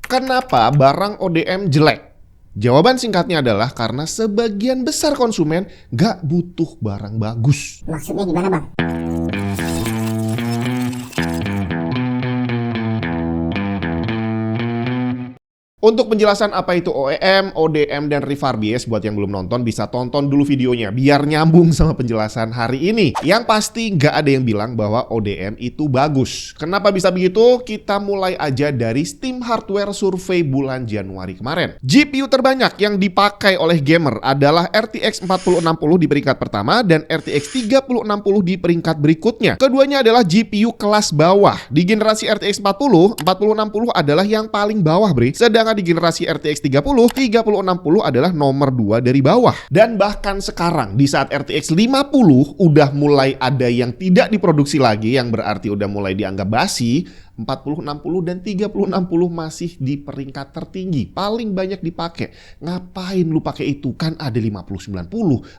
Kenapa barang ODM jelek? Jawaban singkatnya adalah karena sebagian besar konsumen nggak butuh barang bagus. Maksudnya gimana, Bang? Untuk penjelasan apa itu OEM, ODM, dan refurbished, buat yang belum nonton bisa tonton dulu videonya biar nyambung sama penjelasan hari ini. Yang pasti nggak ada yang bilang bahwa ODM itu bagus. Kenapa bisa begitu? Kita mulai aja dari Steam Hardware Survey bulan Januari kemarin. GPU terbanyak yang dipakai oleh gamer adalah RTX 4060 di peringkat pertama dan RTX 3060 di peringkat berikutnya. Keduanya adalah GPU kelas bawah. Di generasi RTX 4060 adalah yang paling bawah, bre. Sedangkan di generasi RTX 3060 adalah nomor 2 dari bawah. Dan bahkan sekarang di saat RTX 50 udah mulai ada yang tidak diproduksi lagi, yang berarti udah mulai dianggap basi, 4060 dan 3060 masih di peringkat tertinggi, paling banyak dipakai. Ngapain lu pakai itu? Kan ada 5090,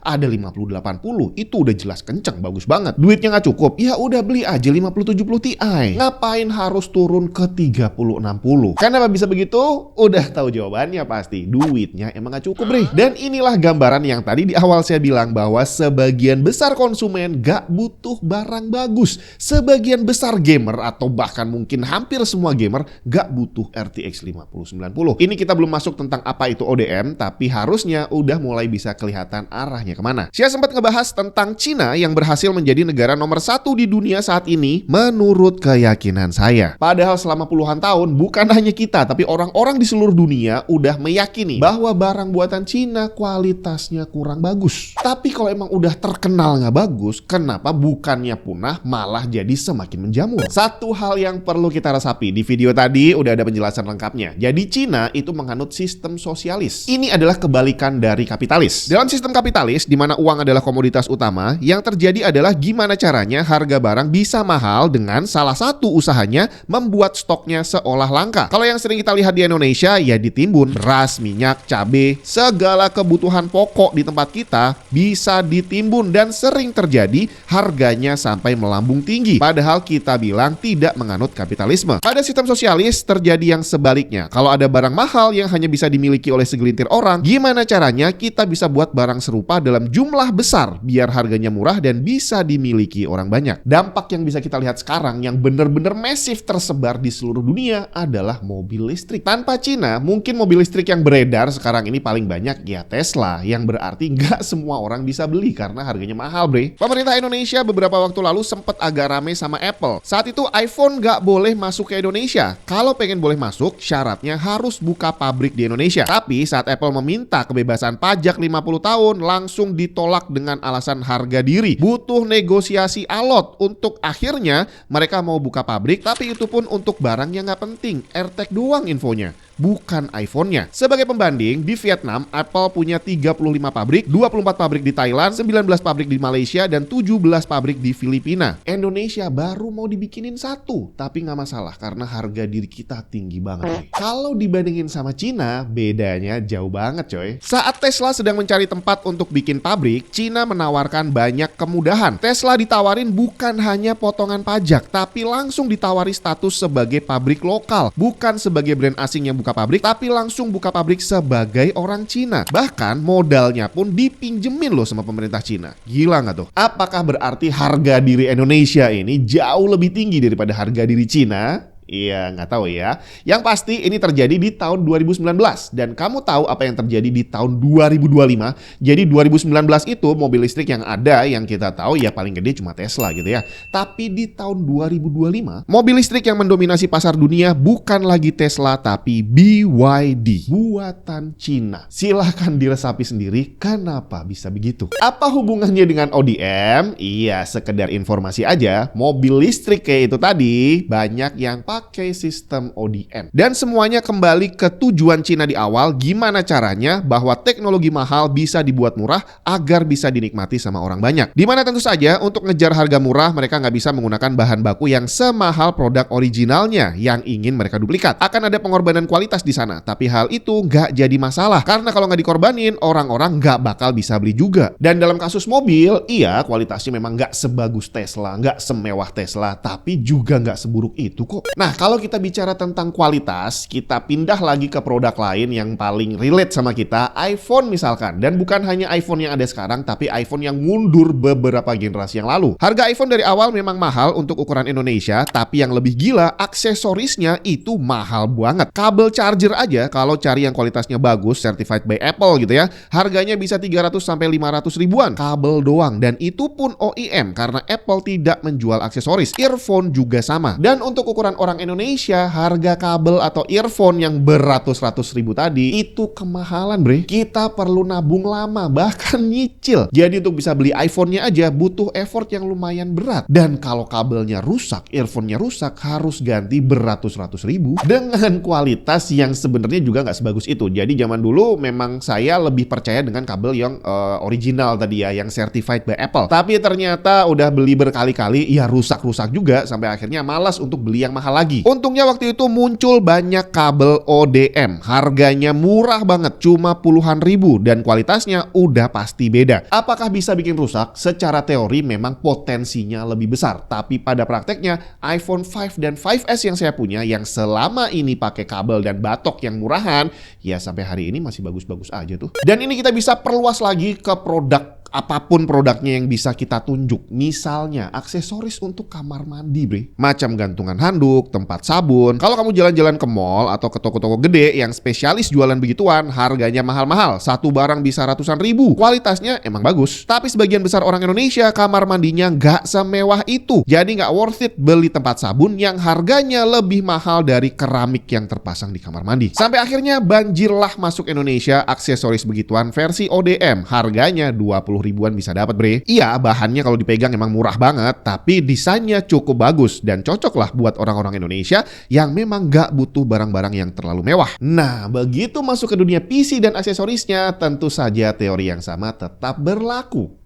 ada 5080, itu udah jelas kenceng, bagus banget. Duitnya nggak cukup? Ya udah beli aja 5070 Ti. Ngapain harus turun ke 3060? Kenapa bisa begitu? Udah tahu jawabannya pasti, duitnya emang nggak cukup, bre. Dan inilah gambaran yang tadi di awal saya bilang bahwa sebagian besar konsumen nggak butuh barang bagus. Sebagian besar gamer atau bahkan mungkin hampir semua gamer gak butuh RTX 5090. Ini kita belum masuk tentang apa itu ODM, tapi harusnya udah mulai bisa kelihatan arahnya kemana. Saya sempat ngebahas tentang Cina yang berhasil menjadi negara nomor 1 di dunia saat ini menurut keyakinan saya. Padahal selama puluhan tahun bukan hanya kita, tapi orang-orang di seluruh dunia udah meyakini bahwa barang buatan Cina kualitasnya kurang bagus. Tapi kalau emang udah terkenal gak bagus, kenapa bukannya punah malah jadi semakin menjamur? Satu hal yang perlu kita resapi, di video tadi udah ada penjelasan lengkapnya. Jadi Cina itu menganut sistem sosialis. Ini adalah kebalikan dari kapitalis. Dalam sistem kapitalis, di mana uang adalah komoditas utama, yang terjadi adalah gimana caranya harga barang bisa mahal dengan salah satu usahanya membuat stoknya seolah langka. Kalau yang sering kita lihat di Indonesia, ya ditimbun. Beras, minyak, cabai, segala kebutuhan pokok di tempat kita bisa ditimbun dan sering terjadi harganya sampai melambung tinggi. Padahal kita bilang tidak menganut kapitalisme. Pada sistem sosialis terjadi yang sebaliknya. Kalau ada barang mahal yang hanya bisa dimiliki oleh segelintir orang, gimana caranya kita bisa buat barang serupa dalam jumlah besar biar harganya murah dan bisa dimiliki orang banyak. Dampak yang bisa kita lihat sekarang yang benar-benar masif tersebar di seluruh dunia adalah mobil listrik. Tanpa Cina, mungkin mobil listrik yang beredar sekarang ini paling banyak ya Tesla, yang berarti nggak semua orang bisa beli karena harganya mahal, bre. Pemerintah Indonesia beberapa waktu lalu sempat agak rame sama Apple. Saat itu iPhone nggak boleh masuk ke Indonesia. Kalau pengen boleh masuk, syaratnya harus buka pabrik di Indonesia. Tapi saat Apple meminta kebebasan pajak 50 tahun, langsung ditolak dengan alasan harga diri. Butuh negosiasi alot untuk akhirnya mereka mau buka pabrik, tapi itu pun untuk barang yang nggak penting. AirTag doang infonya, bukan iPhone-nya. Sebagai pembanding, di Vietnam, Apple punya 35 pabrik, 24 pabrik di Thailand, 19 pabrik di Malaysia, dan 17 pabrik di Filipina. Indonesia baru mau dibikinin satu, tapi nggak masalah karena harga diri kita tinggi banget. Kalau dibandingin sama Cina, bedanya jauh banget, coy. Saat Tesla sedang mencari tempat untuk bikin pabrik, Cina menawarkan banyak kemudahan. Tesla ditawarin bukan hanya potongan pajak, tapi langsung ditawari status sebagai pabrik lokal, bukan sebagai brand asing yang buka pabrik, tapi langsung buka pabrik sebagai orang Cina. Bahkan modalnya pun dipinjemin loh sama pemerintah Cina. Gila nggak tuh? Apakah berarti harga diri Indonesia ini jauh lebih tinggi daripada harga diri Cina? Iya, nggak tahu ya. Yang pasti ini terjadi di tahun 2019. Dan kamu tahu apa yang terjadi di tahun 2025? Jadi 2019 itu mobil listrik yang ada, yang kita tahu ya paling gede cuma Tesla gitu ya. Tapi di tahun 2025, mobil listrik yang mendominasi pasar dunia bukan lagi Tesla, tapi BYD. Buatan Cina. Silahkan diresapi sendiri kenapa bisa begitu. Apa hubungannya dengan ODM? Iya, sekedar informasi aja. Mobil listrik kayak itu tadi, banyak yang pakai sistem ODM. Dan semuanya kembali ke tujuan Cina di awal, gimana caranya bahwa teknologi mahal bisa dibuat murah agar bisa dinikmati sama orang banyak. Dimana tentu saja untuk ngejar harga murah mereka nggak bisa menggunakan bahan baku yang semahal produk originalnya yang ingin mereka duplikat. Akan ada pengorbanan kualitas di sana, tapi hal itu nggak jadi masalah karena kalau nggak dikorbanin orang-orang nggak bakal bisa beli juga. Dan dalam kasus mobil, iya kualitasnya memang nggak sebagus Tesla, nggak semewah Tesla, tapi juga nggak seburuk itu kok. Nah, Nah, kalau kita bicara tentang kualitas, kita pindah lagi ke produk lain yang paling relate sama kita, iPhone misalkan. Dan bukan hanya iPhone yang ada sekarang, tapi iPhone yang mundur beberapa generasi yang lalu. Harga iPhone dari awal memang mahal untuk ukuran Indonesia, tapi yang lebih gila, aksesorisnya itu mahal banget. Kabel charger aja, kalau cari yang kualitasnya bagus, certified by Apple gitu ya, harganya bisa 300 sampai 500 ribuan. Kabel doang, dan itu pun OEM, karena Apple tidak menjual aksesoris. Earphone juga sama. Dan untuk ukuran orang Indonesia, harga kabel atau earphone yang beratus-ratus ribu tadi itu kemahalan, bre. Kita perlu nabung lama, bahkan nyicil. Jadi untuk bisa beli iPhone-nya aja butuh effort yang lumayan berat. Dan kalau kabelnya rusak, earphone-nya rusak, harus ganti beratus-ratus ribu dengan kualitas yang sebenarnya juga nggak sebagus itu. Jadi zaman dulu memang saya lebih percaya dengan kabel yang original tadi ya, yang certified by Apple. Tapi ternyata udah beli berkali-kali, ya rusak-rusak juga sampai akhirnya malas untuk beli yang mahal lagi. Untungnya waktu itu muncul banyak kabel ODM. Harganya murah banget, cuma puluhan ribu, dan kualitasnya udah pasti beda. Apakah bisa bikin rusak? Secara teori memang potensinya lebih besar. Tapi pada prakteknya iPhone 5 dan 5S yang saya punya, yang selama ini pakai kabel dan batok yang murahan, ya sampai hari ini masih bagus-bagus aja tuh. Dan ini kita bisa perluas lagi ke produk apapun produknya yang bisa kita tunjuk. Misalnya aksesoris untuk kamar mandi, bre. Macam gantungan handuk, tempat sabun. Kalau kamu jalan-jalan ke mall atau ke toko-toko gede yang spesialis jualan begituan, harganya mahal-mahal. Satu barang bisa ratusan ribu. Kualitasnya emang bagus. Tapi sebagian besar orang Indonesia kamar mandinya nggak semewah itu. Jadi nggak worth it beli tempat sabun yang harganya lebih mahal dari keramik yang terpasang di kamar mandi. Sampai akhirnya banjirlah masuk Indonesia aksesoris begituan versi ODM. Harganya 20 ribuan bisa dapat, bre. Iya, bahannya kalau dipegang emang murah banget, tapi desainnya cukup bagus dan cocok lah buat orang-orang Indonesia yang memang gak butuh barang-barang yang terlalu mewah. Nah, begitu masuk ke dunia PC dan aksesorisnya, tentu saja teori yang sama tetap berlaku.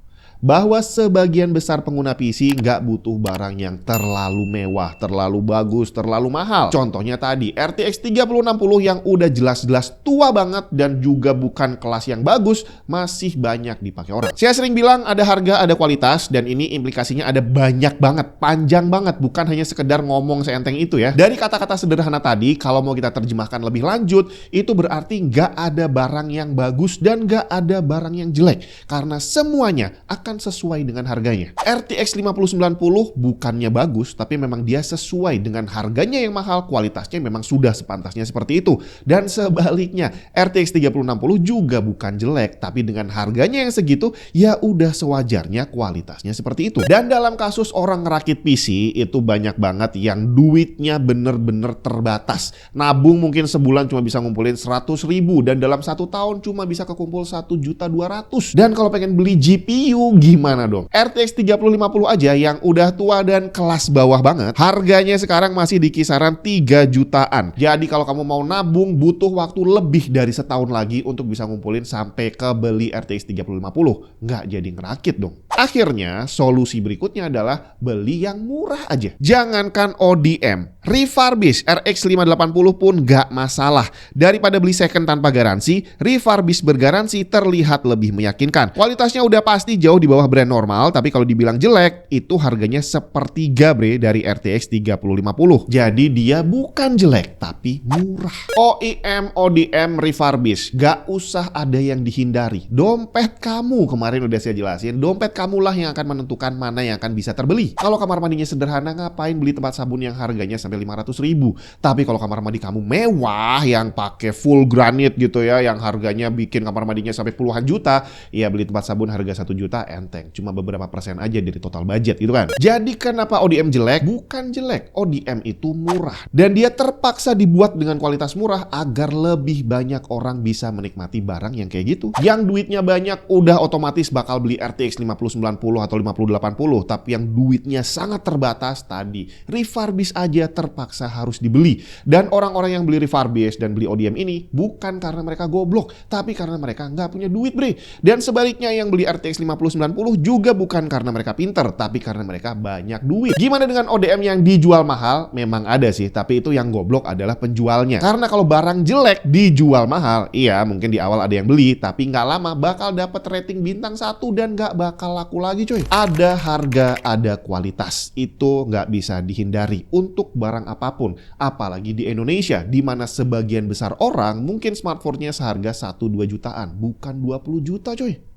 Bahwa sebagian besar pengguna PC nggak butuh barang yang terlalu mewah, terlalu bagus, terlalu mahal. Contohnya tadi, RTX 3060 yang udah jelas-jelas tua banget dan juga bukan kelas yang bagus, masih banyak dipakai orang. Saya sering bilang ada harga, ada kualitas, dan ini implikasinya ada banyak banget, panjang banget, bukan hanya sekedar ngomong seenteng itu ya. Dari kata-kata sederhana tadi, kalau mau kita terjemahkan lebih lanjut, itu berarti nggak ada barang yang bagus dan nggak ada barang yang jelek. Karena semuanya akan sesuai dengan harganya. RTX 5090 bukannya bagus, tapi memang dia sesuai dengan harganya yang mahal, kualitasnya memang sudah sepantasnya seperti itu. Dan sebaliknya, RTX 3060 juga bukan jelek, tapi dengan harganya yang segitu, ya udah sewajarnya kualitasnya seperti itu. Dan dalam kasus orang ngerakit PC, itu banyak banget yang duitnya bener-bener terbatas. Nabung mungkin sebulan cuma bisa ngumpulin 100 ribu, dan dalam 1 tahun cuma bisa kekumpul 1.200.000. Dan kalau pengen beli GPU, gimana dong? RTX 3050 aja yang udah tua dan kelas bawah banget, harganya sekarang masih di kisaran 3 jutaan. Jadi kalau kamu mau nabung, butuh waktu lebih dari setahun lagi untuk bisa ngumpulin sampai ke beli RTX 3050. Nggak jadi ngerakit dong. Akhirnya, solusi berikutnya adalah beli yang murah aja. Jangankan ODM, refurbish RX 580 pun nggak masalah. Daripada beli second tanpa garansi, refurbish bergaransi terlihat lebih meyakinkan. Kualitasnya udah pasti jauh di bawah brand normal, tapi kalau dibilang jelek, itu harganya sepertiga, bre, dari RTX 3050. Jadi dia bukan jelek, tapi murah. OEM, ODM, refurbish, gak usah ada yang dihindari. Dompet kamu, kemarin udah saya jelasin, dompet kamulah yang akan menentukan mana yang akan bisa terbeli. Kalau kamar mandinya sederhana, ngapain beli tempat sabun yang harganya sampai 500 ribu? Tapi kalau kamar mandi kamu mewah, yang pakai full granit gitu ya, yang harganya bikin kamar mandinya sampai puluhan juta, ya beli tempat sabun harga 1 juta enteng, cuma beberapa persen aja dari total budget gitu kan. Jadi kenapa ODM jelek? Bukan jelek, ODM itu murah. Dan dia terpaksa dibuat dengan kualitas murah agar lebih banyak orang bisa menikmati barang yang kayak gitu. Yang duitnya banyak udah otomatis bakal beli RTX 5090 atau 5080, tapi yang duitnya sangat terbatas tadi, refurbish aja terpaksa harus dibeli. Dan orang-orang yang beli refurbish dan beli ODM ini bukan karena mereka goblok, tapi karena mereka nggak punya duit, bre. Dan sebaliknya, yang beli RTX 5090 juga bukan karena mereka pinter, tapi karena mereka banyak duit. Gimana dengan ODM yang dijual mahal? Memang ada sih, tapi itu yang goblok adalah penjualnya. Karena kalau barang jelek dijual mahal, iya mungkin di awal ada yang beli, tapi nggak lama bakal dapat rating bintang 1 dan nggak bakal laku lagi, coy. Ada harga, ada kualitas. Itu nggak bisa dihindari untuk barang barang apapun. Apalagi di Indonesia, di mana sebagian besar orang mungkin smartphone-nya seharga 1-2 jutaan, bukan 20 juta coy.